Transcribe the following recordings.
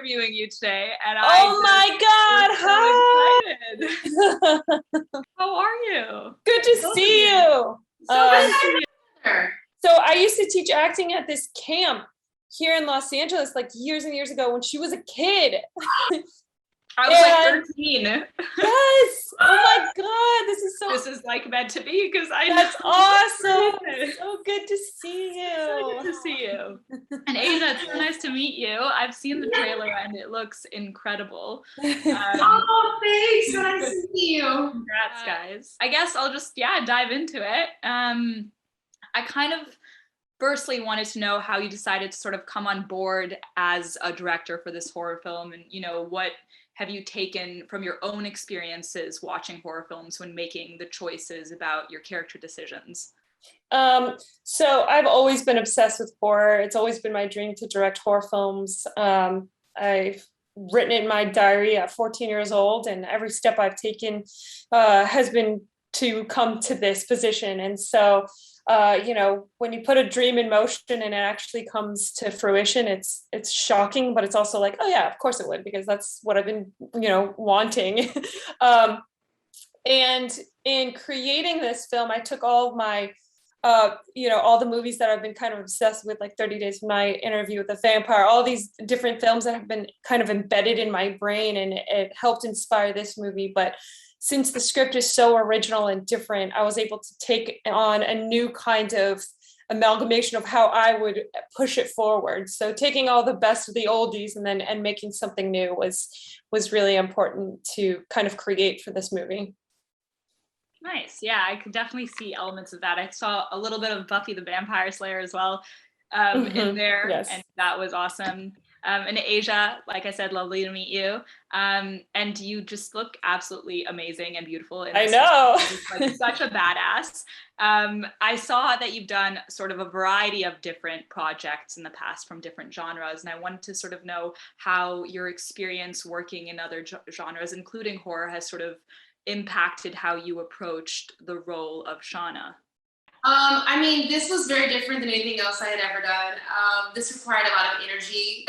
interviewing you today, and Oh my God! so excited. How are you? Good to see you. So good to see you. So I used to teach acting at this camp here in Los Angeles, like years and years ago when she was a kid. I was like 13. Yes. Oh my God. This is like meant to be because That's awesome. So good to see you. So good to see you. And Asjha, it's so nice to meet you. I've seen the trailer and it looks incredible. Oh, thanks. So nice to see you. Congrats, guys. I guess I'll just dive into it. I kind of firstly wanted to know how you decided to sort of come on board as a director for this horror film, and what have you taken from your own experiences watching horror films when making the choices about your character decisions? So I've always been obsessed with horror. It's always been my dream to direct horror films. I've written it in my diary at 14 years old, and every step I've taken has been to come to this position. And so when you put a dream in motion and it actually comes to fruition, it's shocking, but it's also like, oh yeah, of course it would, because that's what I've been, wanting. And in creating this film, I took all of my, all the movies that I've been kind of obsessed with, like 30 Days of Night, Interview with the Vampire, all these different films that have been kind of embedded in my brain, and it helped inspire this movie. But since the script is so original and different, I was able to take on a new kind of amalgamation of how I would push it forward. So taking all the best of the oldies and making something new was really important to kind of create for this movie. Nice. Yeah, I could definitely see elements of that. I saw a little bit of Buffy the Vampire Slayer as well in there, yes. And that was awesome. And Asjha, like I said, lovely to meet you. And you just look absolutely amazing and beautiful. I know. Like such a badass. I saw that you've done sort of a variety of different projects in the past from different genres, and I wanted to sort of know how your experience working in other genres, including horror, has sort of impacted how you approached the role of Shauna. This was very different than anything else I had ever done. This required a lot of energy.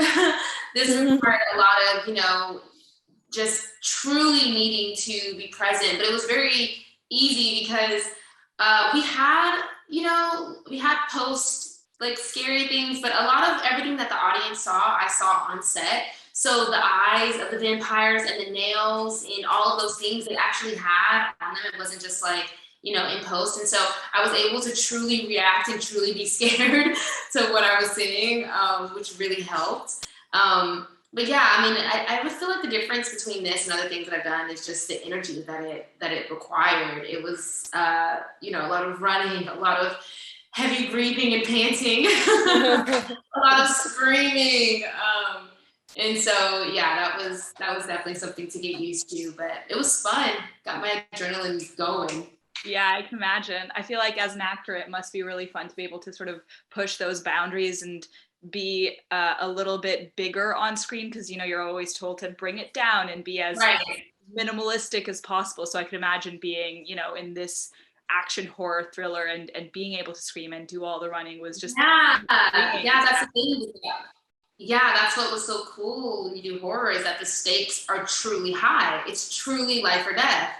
This required a lot of, just truly needing to be present. But it was very easy because we had post like scary things, but a lot of everything that the audience saw, I saw on set. So the eyes of the vampires and the nails and all of those things they actually had on them. It wasn't just like, in post. And so I was able to truly react and truly be scared to what I was seeing, which really helped. But yeah, I would feel like the difference between this and other things that I've done is just the energy that it required. It was, a lot of running, a lot of heavy breathing and panting, a lot of screaming. And so, yeah, that was definitely something to get used to, but it was fun. Got my adrenaline going. Yeah, I can imagine. I feel like as an actor, it must be really fun to be able to sort of push those boundaries and be a little bit bigger on screen, because, you're always told to bring it down and be as minimalistic as possible. So I could imagine being, in this action horror thriller and being able to scream and do all the running was just... Yeah, that's the thing. Yeah, that's what was so cool when you do horror, is that the stakes are truly high. It's truly life or death.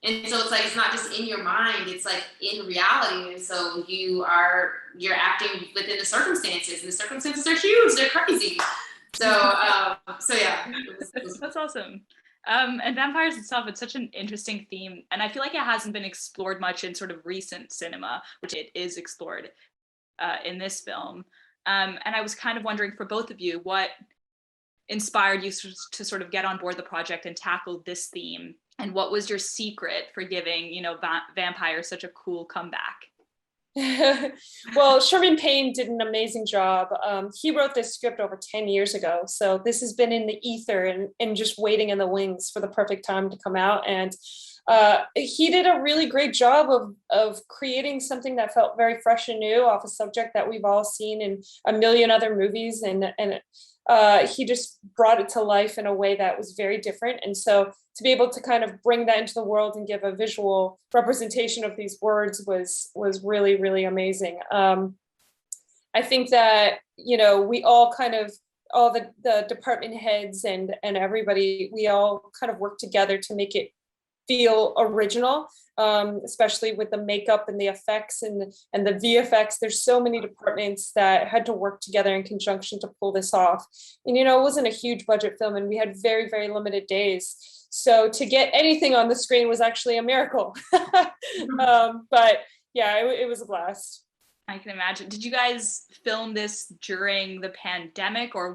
And so it's like, it's not just in your mind, it's like in reality. And so you're acting within the circumstances, and the circumstances are huge, they're crazy. So yeah. That's awesome. And vampires itself, it's such an interesting theme. And I feel like it hasn't been explored much in sort of recent cinema, which it is explored in this film. And I was kind of wondering, for both of you, what inspired you to sort of get on board the project and tackle this theme? And what was your secret for giving, vampires such a cool comeback? Well, Sherman Payne did an amazing job. He wrote this script over 10 years ago. So this has been in the ether and just waiting in the wings for the perfect time to come out. And he did a really great job of creating something that felt very fresh and new off a subject that we've all seen in a million other movies. And he just brought it to life in a way that was very different. And so to be able to kind of bring that into the world and give a visual representation of these words was really, really amazing. I think that, we all kind of all the department heads and everybody, we all kind of worked together to make it feel original, especially with the makeup and the effects and the VFX. There's so many departments that had to work together in conjunction to pull this off. And, you know, it wasn't a huge budget film and we had very, very limited days. So to get anything on the screen was actually a miracle. But yeah, it was a blast. I can imagine. Did you guys film this during the pandemic, or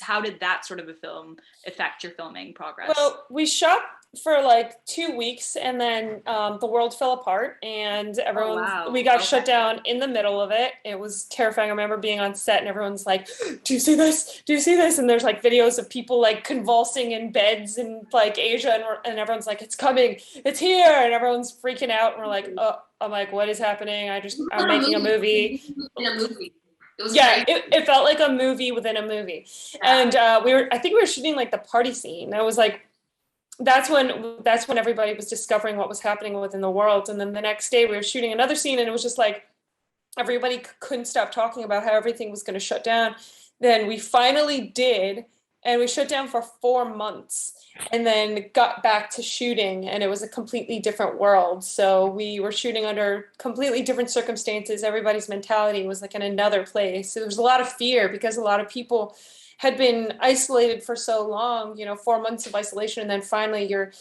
how did that sort of a film affect your filming progress? Well, we shot for like 2 weeks and then the world fell apart and we got shut down in the middle of it. It was terrifying. I remember being on set and everyone's like, do you see this? Do you see this? And there's like videos of people like convulsing in beds in like Asia and everyone's like, it's coming, it's here. And everyone's freaking out. And we're like, oh, I'm like, what is happening? I'm making a movie. In a movie. It felt like a movie within a movie. Yeah. And I think we were shooting like the party scene. I was like, that's when everybody was discovering what was happening within the world. And then the next day we were shooting another scene and it was just like, everybody couldn't stop talking about how everything was going to shut down. Then we finally did. And we shut down for 4 months and then got back to shooting and it was a completely different world. So we were shooting under completely different circumstances. Everybody's mentality was like in another place. So there was a lot of fear because a lot of people had been isolated for so long, 4 months of isolation. And then finally you're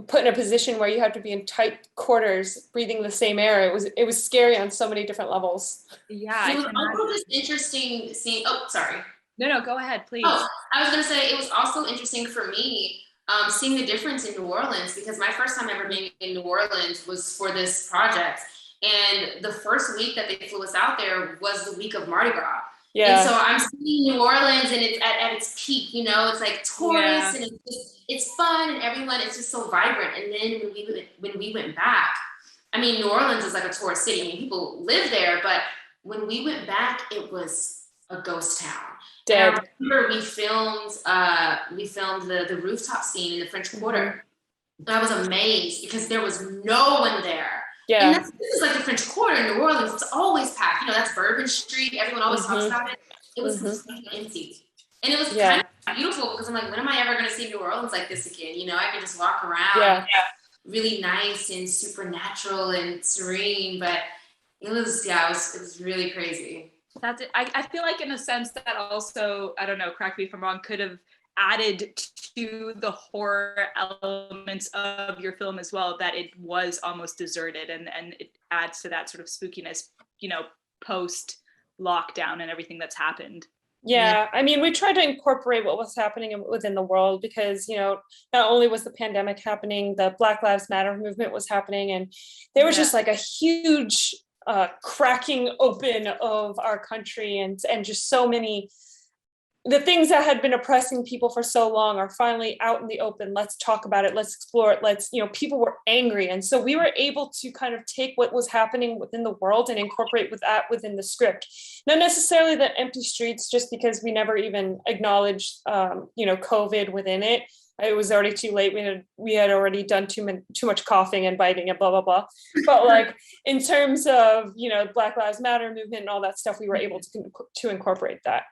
put in a position where you have to be in tight quarters, breathing the same air. It was scary on so many different levels. Yeah. It was also this interesting scene. Oh, sorry. No, go ahead, please. Oh, I was going to say, it was also interesting for me seeing the difference in New Orleans, because my first time ever being in New Orleans was for this project. And the first week that they flew us out there was the week of Mardi Gras. Yeah. And so I'm seeing New Orleans and it's at its peak, it's like tourists and it's fun and everyone, it's just so vibrant. And then when we went back, I mean, New Orleans is like a tourist city. I mean, people live there, but when we went back, it was a ghost town. Dead. And I remember we filmed the rooftop scene in the French Quarter. And I was amazed because there was no one there. Yeah. And this is like the French Quarter in New Orleans. It's always packed. That's Bourbon Street. Everyone always talks about it. It was completely empty. And it was kind of beautiful because I'm like, when am I ever going to see New Orleans like this again? I could just walk around. Yeah. Really nice and supernatural and serene. But it was really crazy. That's it. I feel like in a sense that also, I don't know, correct me if I'm wrong, could have added to the horror elements of your film as well, that it was almost deserted and it adds to that sort of spookiness, post lockdown and everything that's happened. Yeah, I mean, we tried to incorporate what was happening within the world because, not only was the pandemic happening, the Black Lives Matter movement was happening, and there was just like a huge cracking open of our country and just so many, the things that had been oppressing people for so long are finally out in the open. Let's talk about it. Let's explore it. People were angry. And so we were able to kind of take what was happening within the world and incorporate within the script. Not necessarily the empty streets, just because we never even acknowledged, COVID within it. It was already too late. We had already done too much coughing and biting and blah, blah, blah. But like in terms of, Black Lives Matter movement and all that stuff, we were able to incorporate that.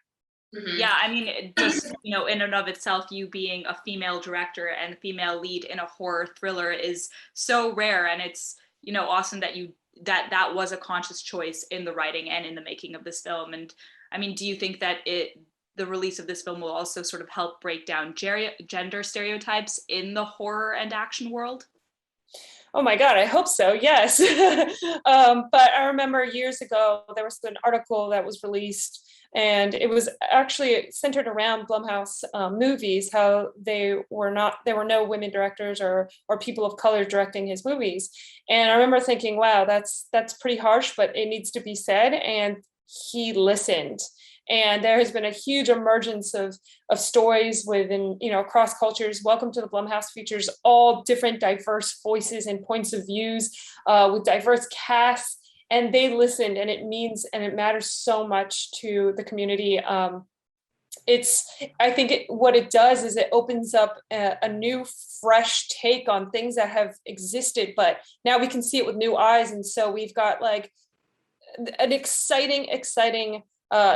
Mm-hmm. Yeah, I mean, just, in and of itself, you being a female director and female lead in a horror thriller is so rare. And it's, awesome that that was a conscious choice in the writing and in the making of this film. And I mean, do you think that the release of this film will also sort of help break down gender stereotypes in the horror and action world? Oh my God, I hope so. Yes. But I remember years ago, there was an article that was released and it was actually centered around Blumhouse movies, how there were no women directors or people of color directing his movies. And I remember thinking, wow, that's pretty harsh, but it needs to be said. And he listened. And there has been a huge emergence of stories within, across cultures. Welcome to the Blumhouse features all different diverse voices and points of views with diverse casts. And they listened, and it matters so much to the community. I think what it does is it opens up a new, fresh take on things that have existed, but now we can see it with new eyes. And so we've got like an exciting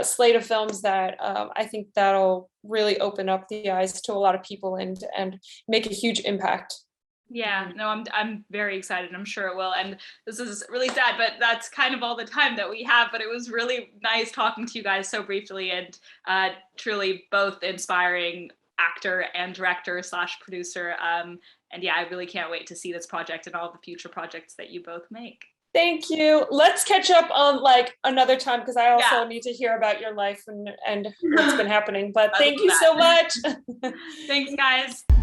slate of films that I think that'll really open up the eyes to a lot of people and make a huge impact. Yeah, no, I'm very excited. I'm sure it will. And this is really sad, but that's kind of all the time that we have. But it was really nice talking to you guys so briefly, and truly both inspiring actor and director slash producer. And yeah, I really can't wait to see this project and all the future projects that you both make. Thank you. Let's catch up on like another time, because I also need to hear about your life and what's been happening. But thank you so much. Thanks, guys.